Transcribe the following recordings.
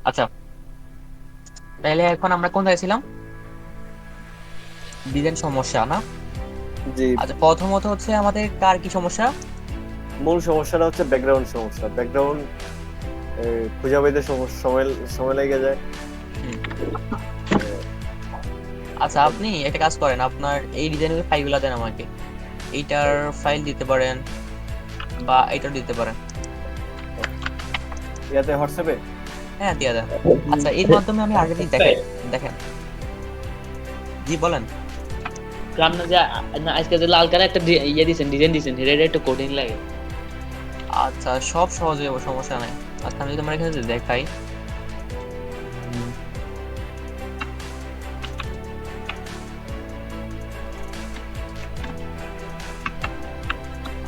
আচ্ছা, তাহলে এখন আমরা কোথায় ছিলাম? ডিজাইন সমস্যা না? জি। আচ্ছা, প্রথমত হচ্ছে আমাদের কার কি সমস্যা? মূল সমস্যাটা হচ্ছে ব্যাকগ্রাউন্ড সমস্যা। ব্যাকগ্রাউন্ড খুঁজে পাইতে সময় সময় লেগে যায়। হুম। আহ, আচ্ছা, আপনি একটা কাজ করেন, আপনার এই ডিজাইনের ফাইলগুলো দেন আমাকে। এইটার ফাইল দিতে পারেন বা এইটার দিতে পারেন। ইয়াতে হোয়াটসঅ্যাপে। হ্যাঁ, দিয়ে দেন। আচ্ছা, এর মাধ্যমে আমি আগে দিই, দেখেন। দেখেন, জি বলেন। আপনার যে না আজকে যে লাল কালার একটা ইয়ে দিছেন, ডিজাইন দিছেন, এটা একটু কঠিন লাগে। আচ্ছা, সব সহজ হয়ে যাবে, সমস্যা নাই। আচ্ছা, আমি যদি আমার এখানে যদি দেখাই। উম,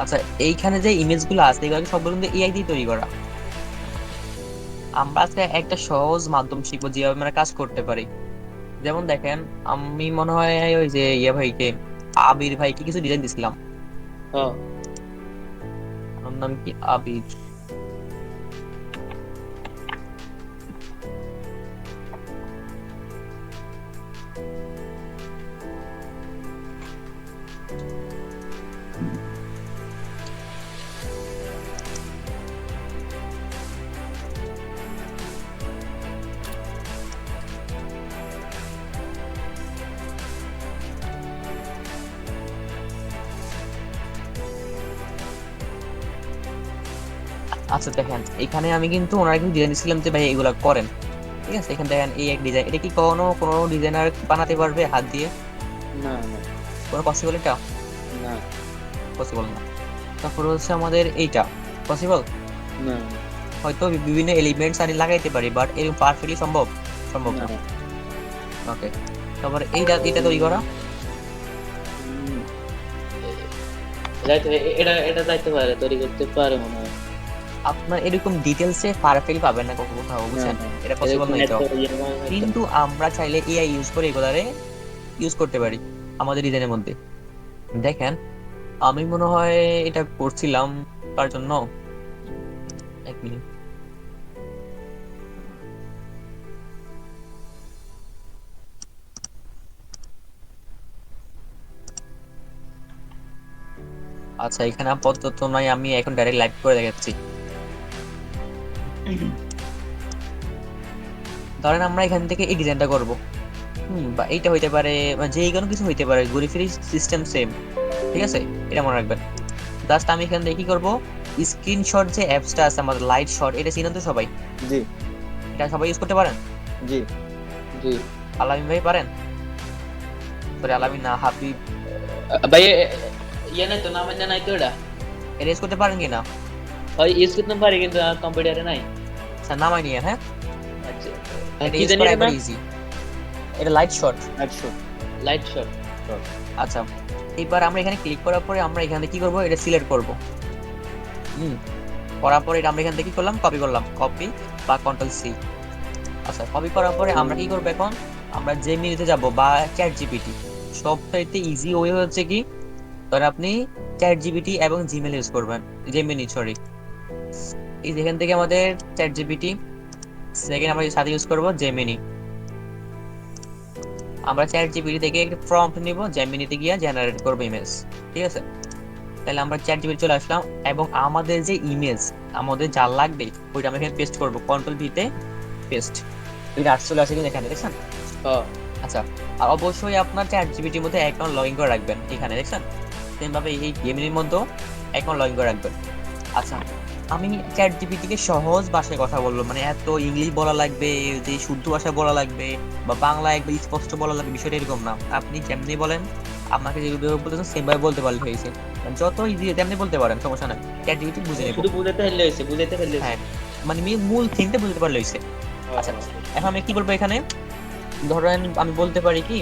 আচ্ছা, এইখানে যে ইমেজ গুলো আছে এগুলো সবগুলো কিন্তু এআই দিয়ে তৈরি করা। আমরা আজকে একটা সহজ মাধ্যম শিখবো যেভাবে আমরা কাজ করতে পারি। যেমন দেখেন, আমি মনে হয় ওই যে ইয়ে ভাইকে, আবির ভাইকে কিছু ডিজাইন দিছিলাম। হ্যাঁ। ওর নাম কি? আবির। আচ্ছা, দেখেন এখানে আমি কিন্তু ওনারা কিন্তু ডিজাইন দিছিলাম যে ভাই এগুলা করেন। ঠিক আছে, এখানে দেখেন এই এক ডিজাইন, এটা কি কোনো ডিজাইনার বানাতে পারবে হাত দিয়ে? না না কোনো পসিবল? এটা না পসিবল না। তারপরে হচ্ছে আমাদের এইটা পসিবল। না হয়তো বিভিন্ন এলিমেন্টস আমি লাগাইতে পারি, বাট এরকম পারফেক্টলি সম্ভব? সম্ভব না। না। ওকে, তারপরে এইটা এটা তৈরি করা। উম, যাইতে এটা এটা যাইতে পারে, তৈরি করতে পারে মনে হয়। আপনার এরকম ডিটেলসে পারফেক্টলি পাবেন না কোথাও, না বুঝছেন? না, এটা পসিবল এরকম না এত এটাও। ইয়ে মনে হয় তো। কিন্তু আমরা চাইলে এআই ইউজ করে এগুলারে ইউজ করতে পারি আমাদের ডিজাইনের মধ্যে। দেখেন, আমি মনে হয় এটা করছিলাম তার জন্য। এক মিনিট। আচ্ছা, এখানে আপাতত নয়, আমি এখন ডাইরেক্ট লাইভ করে দেখাচ্ছি। ধরেন আমরা এখান থেকে এই ডিজাইনটা করব। বা এইটা হইতে পারে, বা যে কোনো কিছু হইতে পারে, ঘুরি ফিরি সিস্টেম সেম। ঠিক আছে, এটা মনে রাখবেন। জাস্ট আমি এখান থেকে কি করবো, স্ক্রিনশট যে অ্যাপসটা আছে আমাদের, লাইট শট, এটা চিনেন তো সবাই? জি এটা সবাই ইউজ করতে পারেন? জি। জি। আলামিন ভাই পারেন? সরি, আলামিন না, হাবিব। ভাই ইয়ে নাই তো, নাম নাই তো এটা। এটা ইউজ করতে পারেন কিনা? হয় ইউজ করতে পারি কিন্তু কম্পিউটারে নাই। আচ্ছা, নামাই নিয়ে, হ্যাঁ। আচ্ছা, এটা কি ইউজ জানি করা এর একবার নাম? ইজি। এটা লাইট শট। 100। Light shot. আচ্ছা, এবার আমরা এখানে ক্লিক করার পরে আমরা এখানে কি করব, এটা সিলেক্ট করব। হুম, করার পরে এটা আমরা এখান থেকে কি করলাম, কপি করলাম, কপি বা কন্ট্রোল সি। আচ্ছা, কপি করার পরে আমরা কি করবো এখন, আমরা জেমিনিতে যাব বা চ্যাট জিপিটি। সবচাইতে ইজি ওয়ে হচ্ছে কি, ধর আপনি চ্যাট জিপিটি এবং জিমেল ইউজ করবেন। Gemini, sorry. এই যেখান থেকে আমাদের চ্যাট জিপিটি, সেকেন্ড আমরা সাথে ইউজ করব জেমিনি। আমরা চ্যাট জিপিটি থেকে একটা প্রম্পট নিব, জেমিনিতে গিয়ে জেনারেট করবো ইমেজ। ঠিক আছে, তাহলে আমরা চ্যাট জিপিটি চলে আসলাম, এবং আমাদের যে ইমেজ আমাদের যা লাগবে ওইটা আমরা এখানে পেস্ট করবো, কন্ট্রোল ভিতে পেস্ট। এটা আসলে চলে আসে কিন্তু এখানে, দেখছেন? হ্যাঁ। আচ্ছা, আর অবশ্যই আপনার চ্যাট জিপিটির মধ্যে অ্যাকাউন্ট লগ ইন করে রাখবেন, এখানে দেখছেন? সেম ভাবে এই গেমিংয়ের মধ্যেও অ্যাকাউন্ট লগ ইন করে রাখবেন। আচ্ছা, আমি চ্যাট জিপিটিকে সহজ ভাষায় কথা বলবো, মানে এত ইংলিশ বলা লাগবে, যে শুদ্ধ ভাষা বলা লাগবে বা বাংলা একবার স্পষ্ট বলা লাগবে, বিষয়টা এরকম না। আপনি যেমনি বলেন, আপনাকে যেভাবে বলতেছেন সেম ভাবে বলতে পারলে হয়েছে। মানে যত ইজি তেমনি বলতে পারেন, সমস্যা নাই, চ্যাট জিপিটি বুঝে নেবো। শুধু বুঝাতে ফেললে হয়েছে, বুঝাতে ফেললে হয়েছে। হ্যাঁ, মানে মূল থিমটা বুঝতে পারলে হয়েছে। আচ্ছা, এখন আমি কি বলবো এখানে, ধরেন আমি বলতে পারি কি,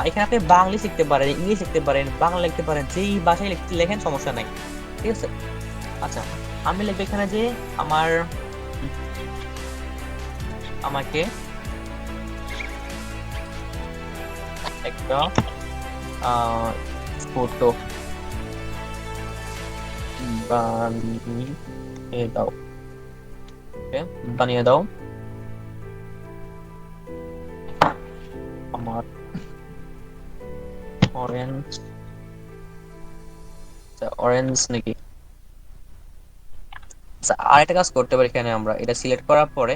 এখানে আপনি বাংলা শিখতে পারেন, ইংলিশ শিখতে পারেন, বাংলা লিখতে পারেন, যেই ভাষায় লেখেন সমস্যা নাই। ঠিক আছে। আচ্ছা, আমি লিখবো এখানে যে আমার, আমাকে একটা ফটো বানিয়ে দাও। Okay? বানিয়ে দাও। আমার অরেঞ্জ, অরেঞ্জ নাকি? আচ্ছা আরেকটা কাজ করতে পারি, এখানে আমরা এটা সিলেক্ট করার পরে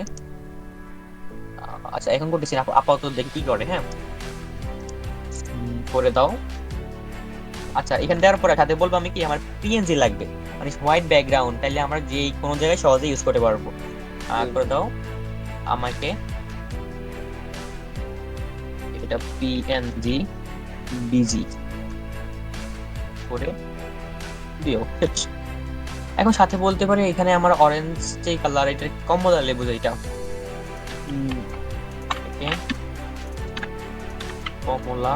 আচ্ছা এখন করতেছি না, আপাতত দেখি কি করে। হ্যাঁ, করে দাও। আচ্ছা এখানে দেওয়ার পরে সাথে বলবো আমি কি আমার পিএনজি লাগবে, মানে হোয়াইট ব্যাকগ্রাউন্ড, তাহলে আমরা যে কোনো জায়গায় সহজে ইউজ করতে পারবো। করে দাও আমাকে এটা পিএনজি বিজি করে দিও। এখন সাথে বলতে পারি এখানে আমার অরেঞ্জ যে কালার, এটা কমলা লেবু যেটা, okay, কমলা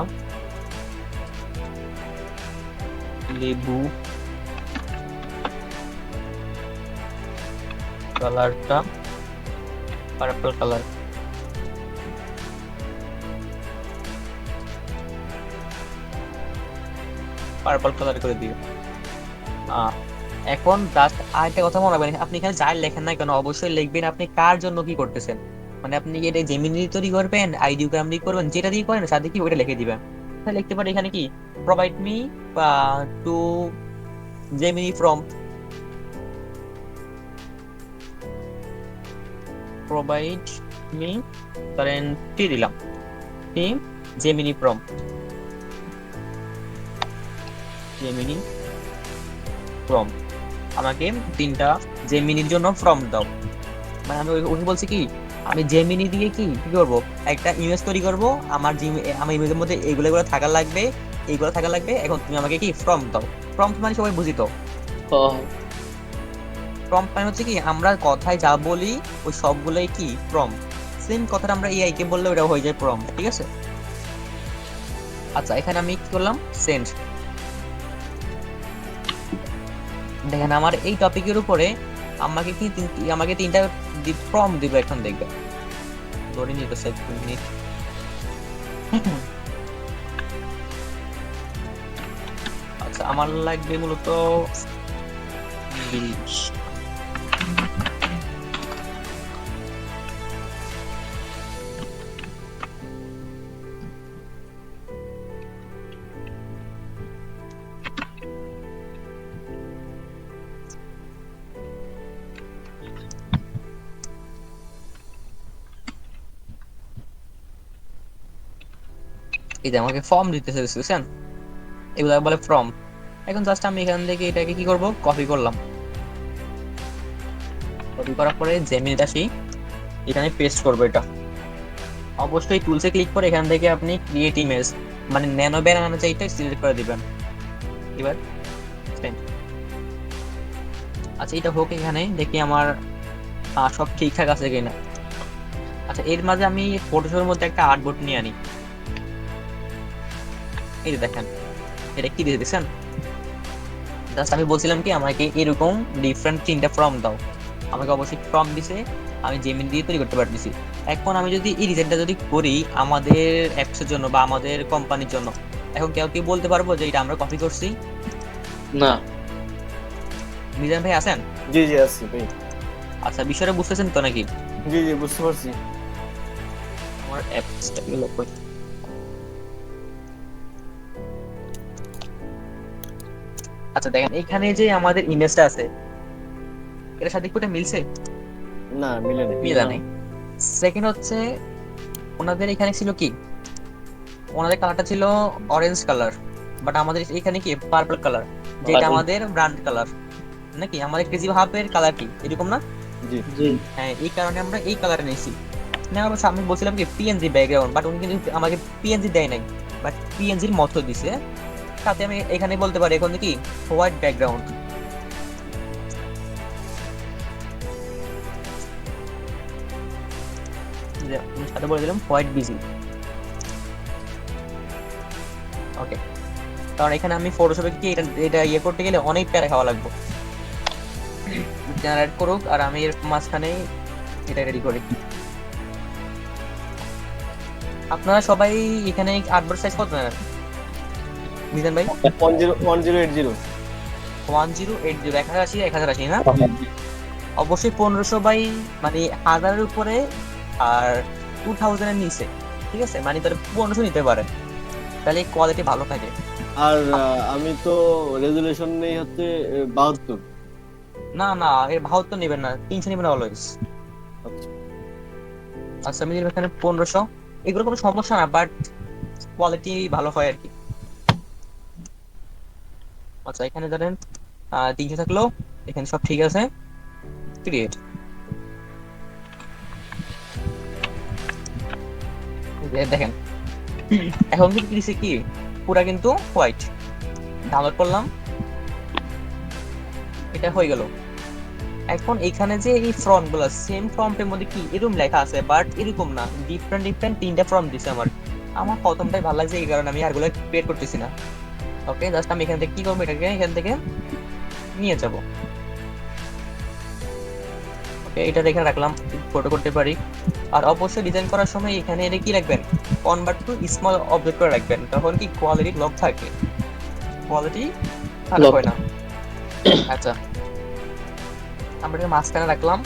লেবু কালারটা পার্পল কালার। পার্পল কালার করে দিও। এখন জাস্ট আরেকটা কথা মনে রাখবেন, আপনি এখানে যাই লেখেন না কেন অবশ্যই লিখবেন আপনি কার জন্য কি করতেছেন। মানে আপনি কি এটা জেমিনি তৈরি করবেন, আইডিও গ্রাম দিয়ে করবেন, যেটা দিয়ে করেন সাথে কি ওইটা লিখে দিবেন। তাহলে লিখতে পারি এখানে কি provide me two Gemini from, provide me, ধরেন টি দিলাম, T Gemini from, Gemini from, আমাকে 3টা জেমিনির জন্য ফ্রম দাও। মানে আমি ওকে বলছি কি আমি জেমিনি দিয়ে কি কি করব, একটা ইমেজ তৈরি করব, আমার আমার ইমেজের মধ্যে এগুলো এগুলো থাকা লাগবে, এইগুলো থাকা লাগবে। এখন তুমি আমাকে কি ফ্রম দাও। প্রম্পট মানে সবাই বুঝি তো, প্রম্পট মানে হচ্ছে কি আমরা কথায় যা বলি ওই সবগুলোই কি প্রম্পট। সেম কথাটা আমরা এআই কে বললে ওটা হয়ে যায় প্রম্পট, ঠিক আছে? আচ্ছা এখানে আমি কি করলাম, সেন্ড। দেখেন আমার এই টপিকের উপরে আমাকে কি আমাকে 3টা প্রম্পট দিব। এখন দেখবে ধরে নিতে চাই 2 মিনিট। আচ্ছা আমার লাগবে মূলত ইংলিশ। এই যে আমাকে ফর্ম দিতেছে বুঝছেন, এগুলো বলে ফর্ম। এখন জাস্ট আমি এখান থেকে এটাকে কি করব, কপি করলাম। কপি করার পরে জেমিনিতে আসি, এখানে পেস্ট করব। এটা অবশ্যই টুলসে ক্লিক করে এখান থেকে আপনি ক্রিয়েট ইমেজ মানে ন্যানো ব্যানানা চাইটা সিলেক্ট করে দিবেন। এবার আচ্ছা এটা হোক, এখানে দেখি আমার সব ঠিকঠাক আছে কিনা। আচ্ছা এর মাঝে আমি ফটোশপের মধ্যে একটা আর্টবোর্ড নিয়ে আনি। এই যে দেখেন এটা কি দিয়ে দিয়েছেন, জাস্ট আমি বলছিলাম কি আমাকে এরকম ডিফারেন্ট 3টা ফর্ম দাও, আমাকে অবশ্যই ফর্ম দিছে, আমি জেমিনি দিয়ে তৈরি করতে পারতেছি। এখন আমি যদি এই ডিজাইনটা যদি করি আমাদের অ্যাপসের জন্য বা আমাদের কোম্পানির জন্য, এখন কেউ কি বলতে পারবো যে এটা আমরা কপি করছি? না। মিজান ভাই আছেন? জি জি আছি ভাই। আচ্ছা বিষয়টা বুঝতেছেন তো নাকি? জি জি বুঝতে পারছি। আমার অ্যাপসটা গেল কই? আচ্ছা দেখেন এখানে যে আমাদের ইমেজটা আছে এটার সাথে কোটা মিলছে? না মিলে নেই। মিলা নেই। সেকেন্ড হচ্ছে ওনাদের এখানে ছিল কি, ওনাদের কালারটা ছিল অরেঞ্জ কালার, বাট আমাদের এখানে কি পার্পল কালার, যেটা Purple. আমাদের ব্র্যান্ড কালার নাকি আমাদের কেজি হাফের কালার কি এরকম না? জি জি। হ্যাঁ এই কারণে আমরা এই কালারে নিয়েছি। নেওয়ার পর আমি বলছিলাম কি পিএনজি ব্যাকগ্রাউন্ড, বাট উনি কিন্তু আমাকে পিএনজি দেয় নাই, বাট পিএনজির মতো দিছে। সাথে আমি এখানে বলতে পারি এখন কি হোয়াইট ব্যাকগ্রাউন্ড, সাথে বলে দিলাম হোয়াইট বিজি। ওকে, কারণ এখানে আমি ফটোশপে কি এটা ইয়ে করতে গেলে অনেক প্যারা খাওয়া লাগবে। জেনারেট করুক আর আমি এর মাঝখানে এটা রেডি করি। আপনারা সবাই এখানে আর্টবোর্ড সাইজ কত নেন মিজান ভাই? 1080 1080 1080 না? অবশ্যই 1500 বাই মানে 1000 এর উপরে আর 2000 এর নিচে ঠিক আছে, মানে তাহলে 1500 নিতে পারেন, তাহলে কোয়ালিটি ভালো থাকে। আর আমি তো রেজুলেশন নেই হচ্ছে 72। না না, এর ভাও তো নেবেন না, 300 নেবেন অলওয়েজ। আচ্ছা। আচ্ছা আমি দিলাম এখানে 1500, এগুলো কোনো সমস্যা না, বাট কোয়ালিটি ভালো হয় আর কি। আচ্ছা এখানে ধরেন 300 থাকলো, এখানে সব ঠিক আছে, ক্রিয়েট। দেখেন এখন কিন্তু কি দিছে, কি পুরা কিন্তু হোয়াইট। ডাউনলোড করলাম, এটা হয়ে গেল। এখন এখানে যে এই ফ্রন্ট গুলো সেম ফ্রন্টের মধ্যে কি এরকম লেখা আছে, বাট এরকম না, ডিফারেন্ট ডিফারেন্ট 3টা ফ্রন্ট দিছে আমার। আমার প্রথমটাই ভালো লাগছে, এই কারণে আমি আরগুলো ক্রিয়েট করতেছি না। ওকে, জাস্ট আমি এখান থেকে কি করবো, এটাকে এখান থেকে নিয়ে যাব। ওকে, এটা রেখে রাখলাম, ফটো করতে পারি। আর অবশ্যই ডিজাইন করার সময় এখানে এটা কি রাখবেন, কনভার্ট টু স্মল অবজেক্ট করে রাখবেন, তখন কি কোয়ালিটি লক থাকে, কোয়ালিটি খারাপ Lock. হয় না। আচ্ছা আমরা এটা মাঝখানে রাখলাম।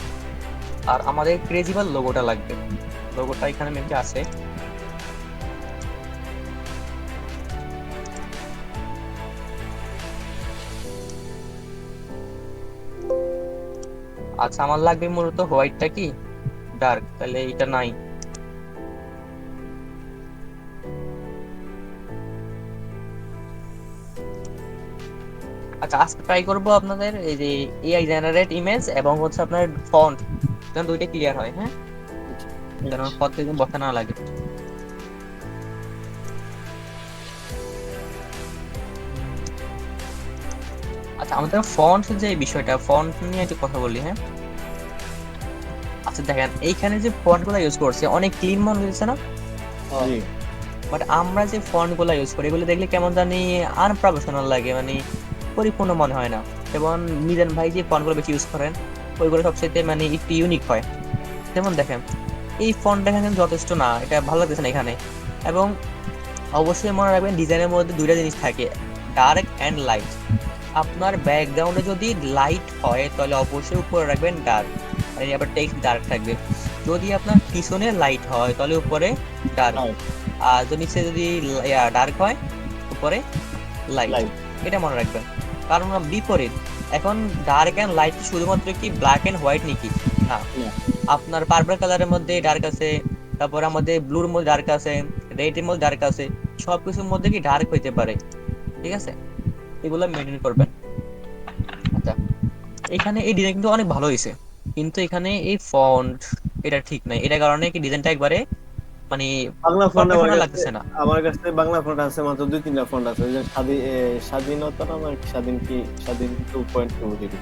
আর আমাদের ক্রেজিবল লোগোটা লাগবে, লোগোটা এখানে মেবি আছে। আচ্ছা আমার লাগবে মূলত হোয়াইটটা কি ডার্ক, তাহলে এটা নাই। আচ্ছা আজকে ট্রাই করবো আপনাদের এই যে এআই জেনারেট ইমেজ এবং হচ্ছে আপনার ফন্ট, যেন দুইটা ক্লিয়ার হয়। হ্যাঁ, যেন প্রত্যেকদিন বসা না লাগে। আচ্ছা আমাদের ফন্ট যে বিষয়টা, ফন্ট নিয়ে একটু কথা বলি। হ্যাঁ আচ্ছা দেখেন এইখানে যে ফন্ট গুলো ইউজ করছে অনেক ক্লিন মনে হচ্ছে না, জি। বাট আমরা যে ফন্ট গুলো ইউজ করি এগুলো দেখলে কেমন জানি আনপ্রফেশনাল লাগে, মানে পরিপূর্ণ মনে হয় না। যেমন মিজান ভাই যে ফন্ট গুলো বেশি ইউজ করেন ওইগুলো সবচেয়ে মানে একটু ইউনিক হয়। যেমন দেখেন এই ফন্টটা এখানে যথেষ্ট না, এটা ভালো লাগতেছে না এখানে। এবং অবশ্যই মনে রাখবেন ডিজাইনের মধ্যে দুইটা জিনিস থাকে, ডার্ক অ্যান্ড লাইট। আপনার ব্যাকগ্রাউন্ডে যদি লাইট হয় তাহলে অবশ্যই উপরে রাখবেন ডার্ক, মানে আবার টেক্সট ডার্ক থাকবে। যদি আপনার পিছনে লাইট হয় তাহলে উপরে ডার্ক, আর যদি নিচে যদি ডার্ক হয় উপরে লাইট, লাইট। এটা মনে রাখবেন। কারণ বিপরীত, এখন ডার্ক অ্যান্ড লাইট শুধুমাত্র কি ব্ল্যাক অ্যান্ড হোয়াইট নাকি? না, আপনার পার্পল কালারের মধ্যে ডার্ক আছে, তারপর আমাদের ব্লুর মধ্যে ডার্ক আছে, রেড এর মধ্যে ডার্ক আছে, সবকিছুর মধ্যে কি ডার্ক হইতে পারে। ঠিক আছে, এগুলো মেনটেন করবেন। আচ্ছা এখানে এই ডিজাইন কিন্তু অনেক ভালো হয়েছে, কিন্তু এখানে এই ফন্ট এটা ঠিক নাই, এটার কারণে কি ডিজাইনটা একবারে মানে বাংলা ফন্ট প্রফেশনাল লাগতেছে না। আমার কাছে বাংলা ফন্ট আছে মাত্র 2-3টা ফন্ট আছে, ওই যে স্বাধীনতা না আমার স্বাধীন কি স্বাধীন 2.2 দিবি।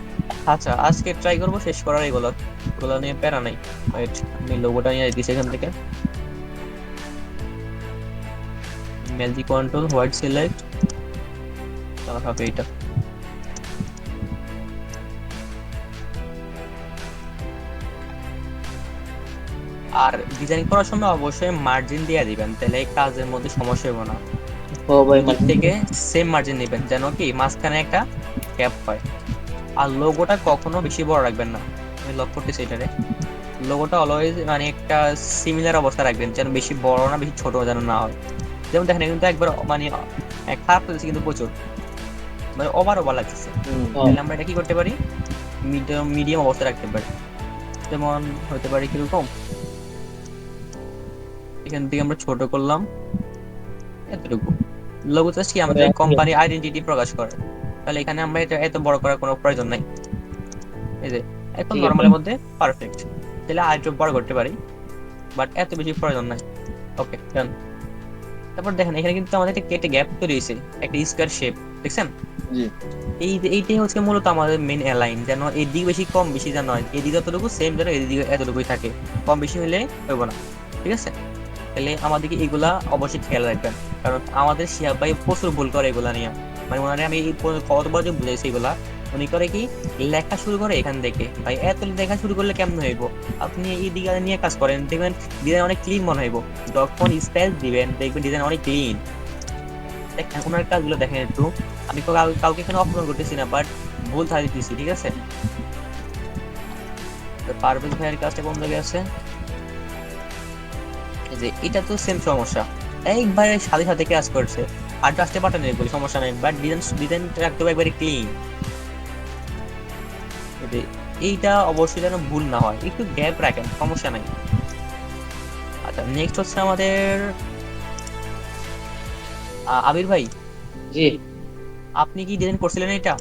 আচ্ছা আজকে ট্রাই করবো শেষ করার এগুলো, এগুলো নিয়ে প্যারা নাই। ওয়েট, আমি লোগোটা নিয়ে দিচ্ছি এখান থেকে, ম্যাজিক কন্ট্রোল হোয়াইট সিলেক্ট, তাহলে হবে এটা। আর ডিজাইন করার সময় অবশ্যই মার্জিন দিয়ে দিবেন, তাহলে এই কাজের মধ্যে সমস্যা হবে না। ও ভাই দিক থেকে সেম মার্জিন নেবেন যেন কি মাঝখানে একটা গ্যাপ হয়। আর লোগোটা কখনো বেশি বড় রাখবেন না, আমি লক করতেছি এটারে। লোগোটা অলওয়েজ মানে একটা সিমিলার অবস্থা রাখবেন, যেন বেশি বড় না বেশি ছোট যেন না হয়। যেমন দেখেন কিন্তু একবার মানে খারাপ লাগছে কিন্তু প্রচুর, মানে ওভার ওভার লাগছে। তাহলে আমরা এটা কি করতে পারি, মিডিয়াম অবস্থা রাখতে পারি। যেমন হতে পারে কিরকম, এখান থেকে আমরা ছোট করলাম এতটুকু। লোগো জাস্ট কি আমাদের কোম্পানি আইডেন্টিটি প্রকাশ করে, তাহলে এখানে আমরা এটা এত বড় করার কোনো প্রয়োজন নাই। এই যে একদম নরমালের মধ্যে পারফেক্ট, তাহলে আরেকটু বড় করতে পারি, বাট এত বেশি প্রয়োজন নাই। ওকে ডান। তারপর দেখেন এখানে কিন্তু আমাদের একটা কেটে গ্যাপ তৈরি হয়েছে, একটা স্কয়ার শেপ, দেখছেন? জি। এইটাই হচ্ছে মূলত আমাদের মেইন অ্যালাইন, যেন এদিক বেশি কম বেশি যেন নয়, এদিক যতটুকু সেম যেন এদিকে এতটুকুই থাকে, কম বেশি হলে হইব না। ঠিক আছে, তাহলে আমাদেরকে এগুলা অবশ্যই খেয়াল রাখবেন, কারণ আমাদের শিহাব ভাই প্রচুর ভুল করে এগুলা নিয়ে। মানে ওনারে আমি কতবার যে বুঝাইছি এগুলা, উনি করে কি লেখা শুরু করে এখান থেকে, ভাই এত লেখা শুরু করলে কেমন হইব? আপনি এই দিকে নিয়ে কাজ করেন, দেখবেন ডিজাইন অনেক ক্লিন মনে হইব। যখন স্পেস দিবেন দেখবেন ডিজাইন অনেক ক্লিন। দেখেন ওনার কাজগুলো দেখেন একটু, আমি কাউকে এখানে অপমান করতেছি না, বাট ভুল ধারা দিতেছি। ঠিক আছে, পারভেজ ভাইয়ের কাজটা কোন জায়গায় আছে? এই যে এটা তো সেম সমস্যা, একবারে সাথে সাথে কাজ করছে। আর জাস্টে বাটন নেই বলি সমস্যা নেই, বাট ডিজাইন ডিজাইন রাখতে হবে একবারে ক্লিন। এইটা অবশ্যই যেন ভুল না হয়, একটু গ্যাপ রাখেন, সমস্যা নাই। আচ্ছা নেক্সট হচ্ছে আমাদের আবির ভাই, জি। আপনি কি ডিজাইন করছিলেন এটা?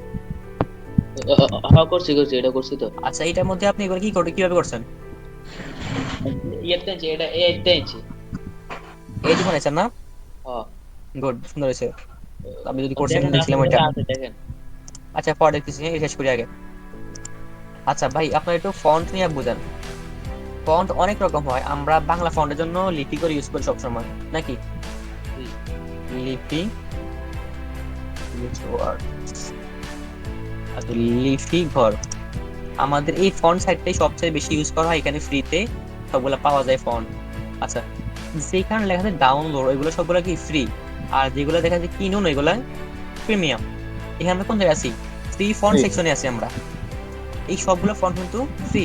হ্যাঁ করছি করছি, এটা করছি তো। আচ্ছা এটার মধ্যে আপনি এগুলো কি করে কিভাবে করছেন? ইয়েতে আনছি, এটা এইতে আনছি। এই যে বানাইছেন না? হ্যাঁ। গুড, সুন্দর হয়েছে। আমি যদি করছেন দেখেন দেখছিলাম আপনারা ওইটা। আছে দেখেন। আচ্ছা পরে দেখতেছি, এই শেষ করি আগে। আচ্ছা ভাই আপনার একটু ফন্ট নিয়ে বুঝান। ফন্ট অনেক রকম হয়, আমরা বাংলা ফন্টের জন্য লিপি করে ইউজ করি সবসময় নাকি? জি। লিপি, আচ্ছা লিপি ঘর, আমাদের এই ফন্ট সাইটটাই সবচেয়ে বেশি ইউজ করা হয়, এখানে ফ্রিতে সবগুলা পাওয়া যায় ফন্ট। আচ্ছা যেখানে লেখা আছে ডাউনলোড ওইগুলো সবগুলো কি ফ্রি, আর যেগুলো দেখা যায় কিনুন ওইগুলা প্রিমিয়াম। এখানে আমরা কোন জায়গায় আছি? Free font Free। সেকশনে আছি আমরা। এই সবগুলো ফন্ট কিন্তু ফ্রি।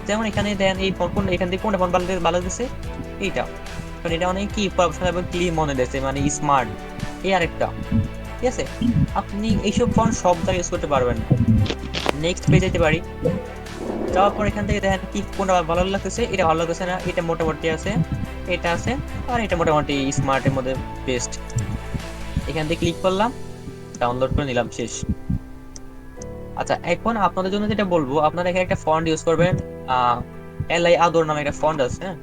যেমন এখানে দেন এই ফন্ট কোন, এখান থেকে কোনটা ফন্ট ভালো ভালো দিচ্ছে? এইটা, কারণ এটা অনেক কি প্রফেশনাল এবং ক্লিন মনে দিচ্ছে, মানে স্মার্ট। এই আরেকটা, ঠিক আছে? আপনি এইসব ফন্ট সব জায়গায় ইউজ করতে পারবেন। নেক্সট পেজে যেতে পারি, যাওয়ার পর এখান থেকে দেখেন কি কোনটা ভালো লাগতেছে, এটা ভালো লাগতেছে না, এটা মোটামুটি আছে, এটা আছে, আর এটা মোটামুটি স্মার্টের মধ্যে বেস্ট। এখান থেকে ক্লিক করলাম, ডাউনলোড করে নিলাম, শেষ। আচ্ছা এখন আপনাদের জন্য যেটা বলবো, আপনারা এখানে একটা ফন্ট ইউজ করবেন, এলআই আদর নামে একটা ফন্ট আছে, হ্যাঁ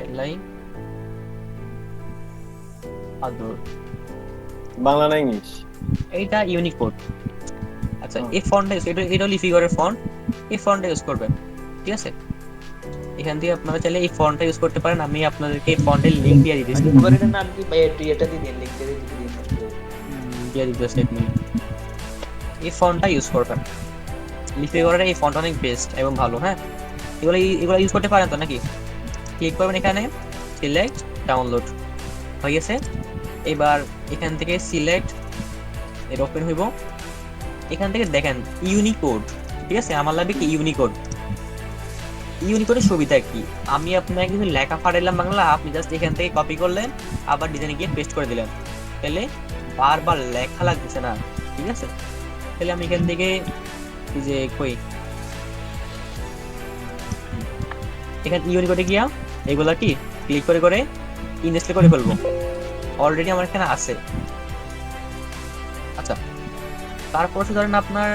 এলআই আদর, বাংলা না ইংলিশ? এইটা ইউনিকোড। আচ্ছা হুম। এই ফন্টটা এটা হলো ফিগারের ফন্ট, এই ফন্টটা ইউজ করবেন, ঠিক আছে? এখান থেকে আপনারা চাইলে এই ফন্টটা ইউজ করতে পারেন, আমি আপনাদেরকে এই ফন্টের লিংক দিয়ে দিতেছি। এটার নাম কি ভাই? একটু এটা দিয়ে দিন, লিংক দিয়ে দিন। দিয়ে দিতেছি এক মিনিট। এই ফন্টটা ইউজ করবেন, লিপি করার এই ফন্ট অনেক বেস্ট এবং ভালো, হ্যাঁ এগুলো এগুলো ইউজ করতে পারেন তো নাকি? ক্লিক করবেন এখানে, সিলেক্ট, ডাউনলোড হয়ে গেছে। এবার এখান থেকে সিলেক্ট, এর ওপেন হইব। এখান থেকে দেখেন ইউনিকোড, ঠিক আছে? আমার লাগবে কি ইউনিকোড। ইউনিকোডের সুবিধা কি, আমি আপনাকে কিন্তু লেখা পাঠাইলাম বাংলা, আপনি জাস্ট এখান থেকে কপি করলেন, আবার ডিজাইনে গিয়ে পেস্ট করে দিলেন, তাহলে বারবার লেখা লাগতেছে না, ঠিক আছে? তাহলে আমি এখান থেকে এই যে কই, এখানে ইউনিকোডে গিয়া এগুলা কি ক্লিক করে করে ইনস্টল করে ফেলবো, অলরেডি আমার এখানে আছে। আচ্ছা তারপর ধরেন আপনার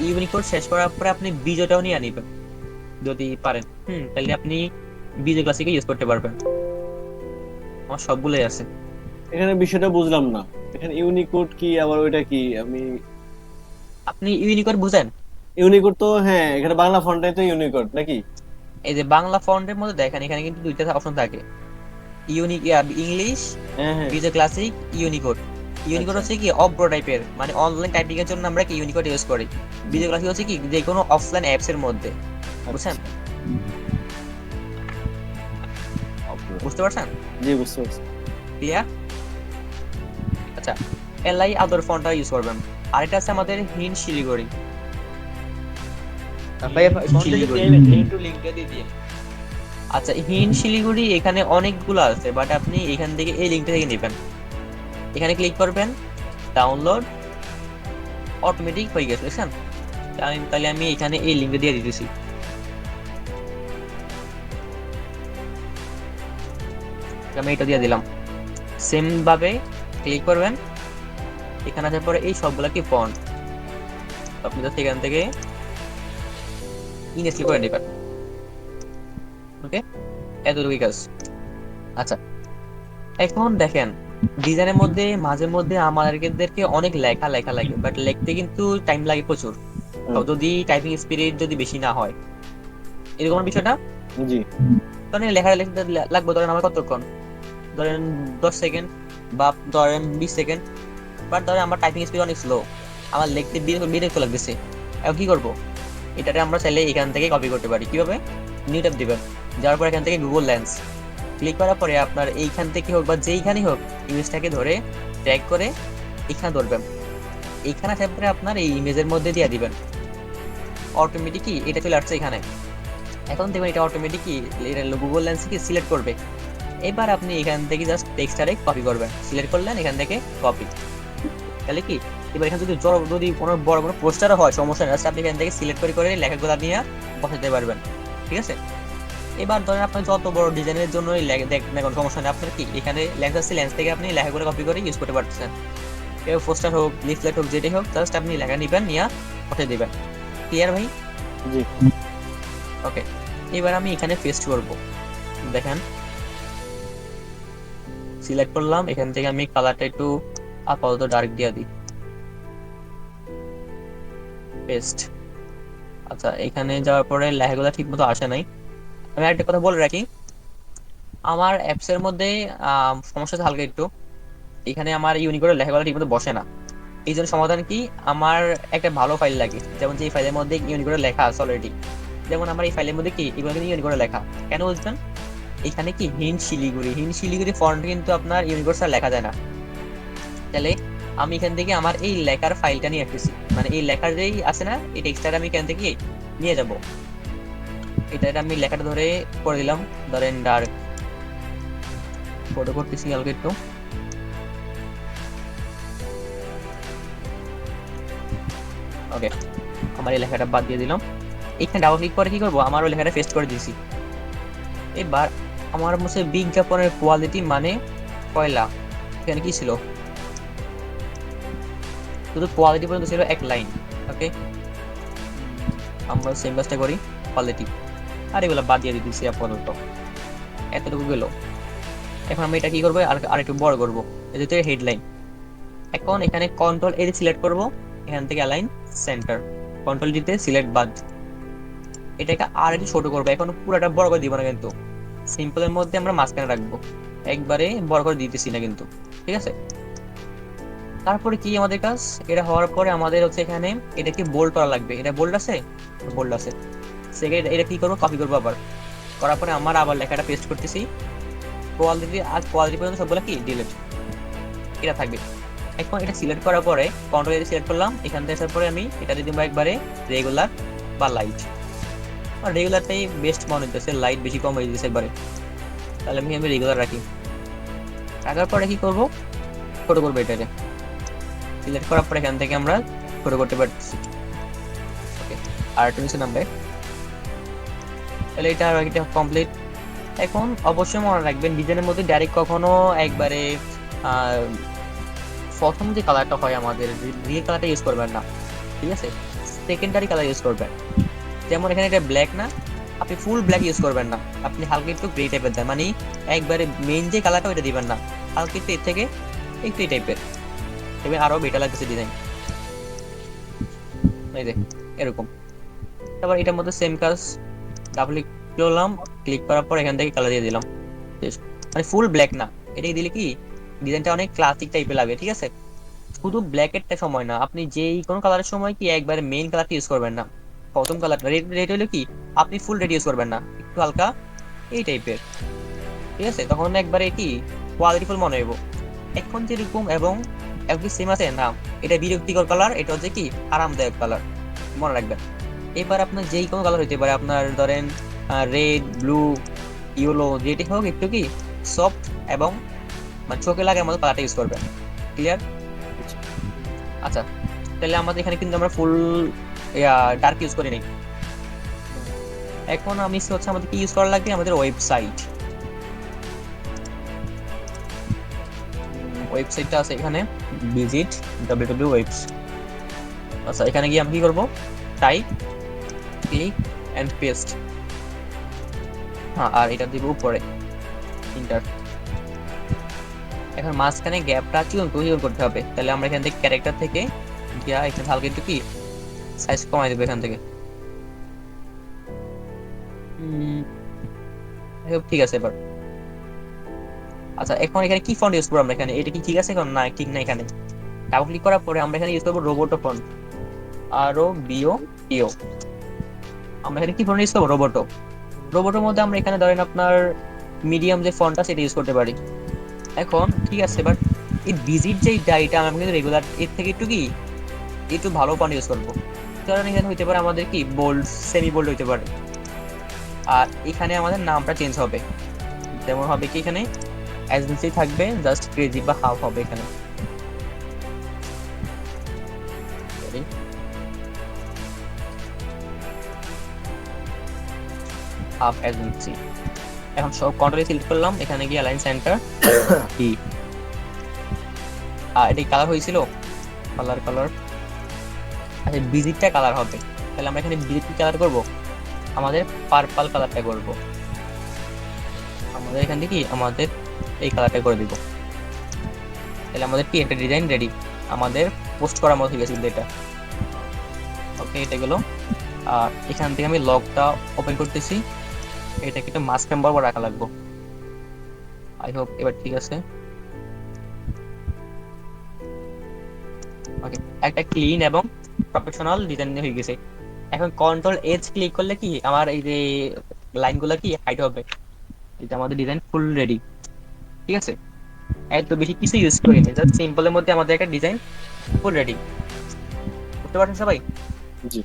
ইউনিকোড শেষ করার পরে আপনি বিজয়টাও নিয়ে নিবেন যদি পারেন, তাহলে আপনি বিজয় ক্লাসিকে ইউজ করতে পারবেন। আমার সবগুলোই আছে। এখানে বিষয়টা বুঝলাম না, এখানে ইউনিকোড কি আবার ওইটা কি? আমি আপনি ইউনিকোড বুঝেন? ইউনিকোড তো হ্যাঁ, এখানে বাংলা ফন্টে তো ইউনিকোড নাকি? এই যে বাংলা ফন্টের মধ্যে দেখেন এখানে কিন্তু দুইটা অপশন থাকে, ইউনিক ইংলিশ, হ্যাঁ হ্যাঁ। বিজয় ক্লাসিক, ইউনিকোড। ইউনিকোড আচ্ছা। হচ্ছে কি অব্র টাইপের, মানে অনলাইন টাইপিং এর জন্য আমরা কি ইউনিকোড ইউজ করি। বিজয় ক্লাসিক হচ্ছে কি যে কোনো অফলাইন অ্যাপস এর মধ্যে, বুঝছেন? বুঝতে পারছেন? জি বুঝতে পারছি। ক্লিয়ার? আচ্ছা এলআই আদর ফন্টটা ইউজ করবেন। আরেকটা আছে আমাদের হিন শিলিগুড়ি। ভাই ফোন থেকে শিলিগুড়ি। দিবেন, একটু লিংকটা দিয়ে দিন। আচ্ছা হিন শিলিগুড়ি এখানে অনেকগুলো আছে, বাট আপনি এখান থেকে এই লিঙ্কটা থেকে নেবেন। এখানে ক্লিক করবেন, ডাউনলোড, অটোমেটিক হয়ে গেছে, বুঝছেন? তাহলে আমি এখানে এই লিঙ্কটা দিয়ে দিতেছি। আমি এটা দিয়ে দিলাম। সেম ভাবে ক্লিক করবেন, এখানে আসার পরে এই সবগুলা কি ফন্ট, আপনি জাস্ট এখান থেকে ইনস্টল করে নেবেন। ওকে, এতটুকুই কাজ। আচ্ছা এখন দেখেন ডিজাইনের মধ্যে মাঝে মধ্যে আমাদেরকে অনেক লেখা লেখা লাগে, বাট লিখতে কিন্তু টাইম লাগে প্রচুর, যদি টাইপিং স্পিড যদি বেশি না হয়, এরকম বিষয়টা। জি। ধরেন লেখা লিখতে লাগবে, ধরেন আমার কতক্ষণ, ধরেন 10 সেকেন্ড বা ধরেন 20 সেকেন্ড, বাট ধরেন আমার টাইপিং স্পিড অনেক স্লো, আমার লিখতে বিরক্ত লাগতেছে। এখন কি করব? এটাতে আমরা চাইলে এখান থেকে কপি করতে পারি। কিভাবে? নিউ ট্যাব দিবেন, যাওয়ার পর এখান থেকে গুগল লেন্স ক্লিক করার পরে আপনার এইখান থেকে হোক বা যেইখানেই হোক ইমেজটাকে ধরে ট্র্যাক করে এখানে ধরবেন, এইখানে আসার পরে আপনার এই ইমেজের মধ্যে দিয়ে দিবেন, অটোমেটিকই এটা চলে আসছে এখানে। এখন দেখবেন এটা অটোমেটিক কি গুগল লেন্স কি সিলেক্ট করবে। এবার আপনি এখান থেকে জাস্ট টেক্সটারে কপি করবেন, সিলেক্ট করলেন এখান থেকে কপি। তাহলে কি এবার এখানে যদি কোনো বড় কোনো পোস্টারও হয় সমস্যা নেই, আপনি এখান থেকে সিলেক্ট করে লেখাগুলো নিয়ে বসাতে পারবেন, ঠিক আছে। এবার ধরেন আপনার যত বড় ডিজাইনের জন্য দেখবেন কোনো সমস্যা নেই, আপনার কি এখানে লেন্স আছে, লেন্স থেকে আপনি লেখাগুলো কপি করে ইউজ করতে পারতেছেন। কেউ পোস্টার হোক, লিফলেট হোক, যেটাই হোক, জাস্ট আপনি লেখা নিবেন, নিয়ে পাঠিয়ে দিবেন। ক্লিয়ার ভাই? জি। ওকে, এবার আমি এখানে পেস্ট করব। দেখেন সিলেক্ট করলাম, এখান থেকে আমি কালারটা একটু আপাতত ডার্ক দিয়ে দিই, পেস্ট। আচ্ছা, এখানে যাওয়ার পরে লেখাগুলো ঠিক মতো আসে নাই। আমি একটা কথা বলে রাখি, আমার অ্যাপস এর মধ্যে সমস্যা আছে হালকা একটু, এখানে আমার ইউনিকোডের লেখাগুলো ঠিক মতো বসে না। এই জন্য সমাধান কি, আমার একটা ভালো ফাইল লাগে, যেমন যে ফাইলের মধ্যে ইউনিকোডের লেখা আছে অলরেডি। যেমন আমার এই ফাইলের মধ্যে কি এগুলো কিন্তু ইউনিকোডের লেখা, কেন বুঝবেন? এখানে কি হিন্দ শিলিগুড়ি ফন্ট কিন্তু আপনার ইউনিকোড ছাড়া লেখা যায় না। তাহলে আমি এখান থেকে আমার এই লেখার ফাইলটা নিয়ে আসতেছি, মানে এই লেখার যেই আছে না, এই টেক্সটটা আমি এখান থেকে নিয়ে যাব। এটা আমি লেখাটা ধরে করে দিলাম, ধরেন ডার্ক ফটো করতেছি হালকা একটু। ওকে, আমার এই লেখাটা বাদ দিয়ে দিলাম। এখানে ডাবল ক্লিক করে কি করবো, আমার ওই লেখাটা পেস্ট করে দিয়েছি। এবার আমার মধ্যে বিজ্ঞাপনের কোয়ালিটি মানে কয়লা, এখানে কি ছিল, শুধু কোয়ালিটি পর্যন্ত ছিল এক লাইন। ওকে, আমরা সেম কাজটা করি, কোয়ালিটি, আর এগুলো বাদ দিয়ে দিতেছি আপাতত, এতটুকু গেল। এখন আমি এটা কি করবো, আর একটু বড় করবো, এটা হেডলাইন। এখন এখানে কন্ট্রোল এ সিলেক্ট করব, এখান থেকে অ্যালাইন সেন্টার, কন্ট্রোল দিতে সিলেক্ট বাদ, এটাকে আর একটু ছোট করবো। এখন পুরোটা বড় করে দিব না কিন্তু, সিম্পলের মধ্যে আমরা মাঝখানে রাখবো, একবারে বড় করে দিতেছি না কিন্তু, ঠিক আছে। তারপরে কি আমাদের কাজ, এটা হওয়ার পরে আমাদের হচ্ছে এখানে এটাকে বোল্ড করা লাগবে। এটা বোল্ড আছে, বোল্ড আছে। সেকেন্ড এটা কি করবো, কপি করবো আবার, করার পরে আমার আবার লেখাটা পেস্ট করতেছি। কোয়ালিটি পর্যন্ত সবগুলো কি ডিলিট, এটা থাকবে। এখন এটা সিলেক্ট করার পরে কন্ট্রোল এ সিলেক্ট করলাম, এখান থেকে আসার পরে আমি এটা দিয়ে দিব একবারে রেগুলার বা লাইট। আর রেগুলারটাই বেস্ট মনে হচ্ছে, লাইট বেশি কম হয়ে যাচ্ছে একবারে, তাহলে আমি রেগুলার রাখি। রাখার পরে কি করবো, ছোট করবো, এটাকে সিলেক্ট করার পরে এখান থেকে আমরা ছোট করতে পারতেছি। ওকে, আর একটা নিচে নামবে, তাহলে এটা কমপ্লিট। এখন অবশ্যই মনে রাখবেন, ডিজাইনের মধ্যে ডাইরেক্ট কখনো একবারে প্রথম যে কালারটা হয় আমাদের রিয়েল কালারটা ইউজ করবেন না, ঠিক আছে। সেকেন্ডারি কালার ইউজ করবেন। যেমন এখানে এটা ব্ল্যাক না, আপনি ফুল ব্ল্যাক ইউজ করবেন না, আপনি হালকা একটু গ্রে টাইপের দেন, মানে একবারে মেইন যে কালারটা ওইটা দিবেন না, হালকা একটু এর থেকে একটু এই টাইপের, এবার আরো বেটার লাগতেছে ডিজাইন, এই যে এরকম। তারপর এটার মধ্যে সেম কাজ, ডাবল ক্লিক করলাম, ক্লিক করার পর এখান থেকে কালার দিয়ে দিলাম, মানে ফুল ব্ল্যাক না, এটাকে দিলে কি ডিজাইনটা অনেক ক্লাসিক টাইপের লাগে, ঠিক আছে। শুধু ব্ল্যাকেরটা সময় না, আপনি যেই কোনো কালারের সময় কি একবারে মেইন কালারটা ইউজ করবেন না, প্রথম কালারটা রেড হলে কি আপনি ফুল রেড ইউজ করবেন না, একটু হালকা এই টাইপের, ঠিক আছে, তখন একবারে কি কোয়ালিটিফুল মনে হইব। এখন যেরকম এবং একটু সেম আছে না, এটা বিরক্তিকর কালার, এটা হচ্ছে কি আরামদায়ক কালার, মনে রাখবেন। এবার আপনার যেই কোনো কালার হইতে পারে, আপনার ধরেন রেড, ব্লু, ইয়েলো, যেটি হোক, একটু কি সফট এবং মানে চোখে লাগার মতো কালারটা ইউজ করবেন। ক্লিয়ার? আচ্ছা, তাহলে আমাদের এখানে কিন্তু আমরা ফুল ডার্ক ইউজ করি নাই। এখন আমি হচ্ছে আমাদের কি ইউজ করা লাগবে, আমাদের ওয়েবসাইটটা আছে এখানে, ভিজিট www ওয়েবস। আচ্ছা, এখানে গিয়ে আমি কি করবো, টাইপ, ক্লিক এন্ড পেস্ট, হ্যাঁ, আর এটা দিব উপরে ইন্টার। এখন মাঝখানে গ্যাপটা চুন করতে হবে, তাহলে আমরা এখান থেকে ক্যারেক্টার থেকে গিয়া এখানে হালকা একটু কি সাইজ কমাই দেবো এখান থেকে, ঠিক আছে এবার। আচ্ছা, এখন এখানে কি ফন্ট ইউজ করবো আমরা, এখানে এটা কি ঠিক আছে এখন, না ঠিক না। এখানে ডাবল ক্লিক করার পরে আমরা এখানে ইউজ করবো রোবোটো ফন্ট, ROBOTO। আমরা এখানে কি ফন্ট ইউজ করবো, রোবোটোর মধ্যে আমরা এখানে ধরেন আপনার মিডিয়াম যে ফন্টটা সেটা ইউজ করতে পারি। এখন ঠিক আছে, এবার এই ভিজিট যে ডাইটা আমরা কিন্তু রেগুলার এর থেকে একটু ভালো ফন্ট ইউজ করবো, কারণ এখানে হইতে পারে আমাদের কি বোল্ড, সেমি বোল্ড হইতে পারে, আর এখানে আমাদের নামটা চেঞ্জ হবে, যেমন হবে কি এখানে এজেন্সি থাকবে জাস্ট ক্রেজি বা হাফ হবে এখানে। Half agency. এখন সব কন্ট্রোলে সিলেক্ট করলাম, এখানে গিয়ে অ্যালাইন সেন্টার কি, আর এটি কালার হয়েছিল কালার। আচ্ছা ভিজিটটা কালার হবে, তাহলে আমরা এখানে ভিজিট কালার করব, আমাদের পার্পল কালারটা করব, আমাদের এখান থেকে আমাদের এই কালারটা করে দিব। তাহলে আমাদের কি একটা ডিজাইন রেডি, আমাদের পোস্ট করার মতো হয়ে গেছে কিন্তু এটা। ওকে এটা গেল। আর এখান থেকে আমি লগটা ওপেন করতেছি, এটাকে একটা মাস্ক বরাবর রাখা লাগবে। আই হোপ এবার ঠিক আছে। ওকে একটা ক্লিন এবং প্রফেশনাল ডিজাইন হয়ে গেছে। এখন কন্ট্রোল এজ ক্লিক করলে কি আমার এই যে লাইনগুলো কি হাইড হবে, এটা আমাদের ডিজাইন ফুল রেডি। ঠিক আছে, এত বেশি কিছু ইউজ করিনি, জাস্ট সিম্পলের মধ্যে আমাদের একটা ডিজাইন ফুল রেডি। বুঝতে পারছেন সবাই? জি।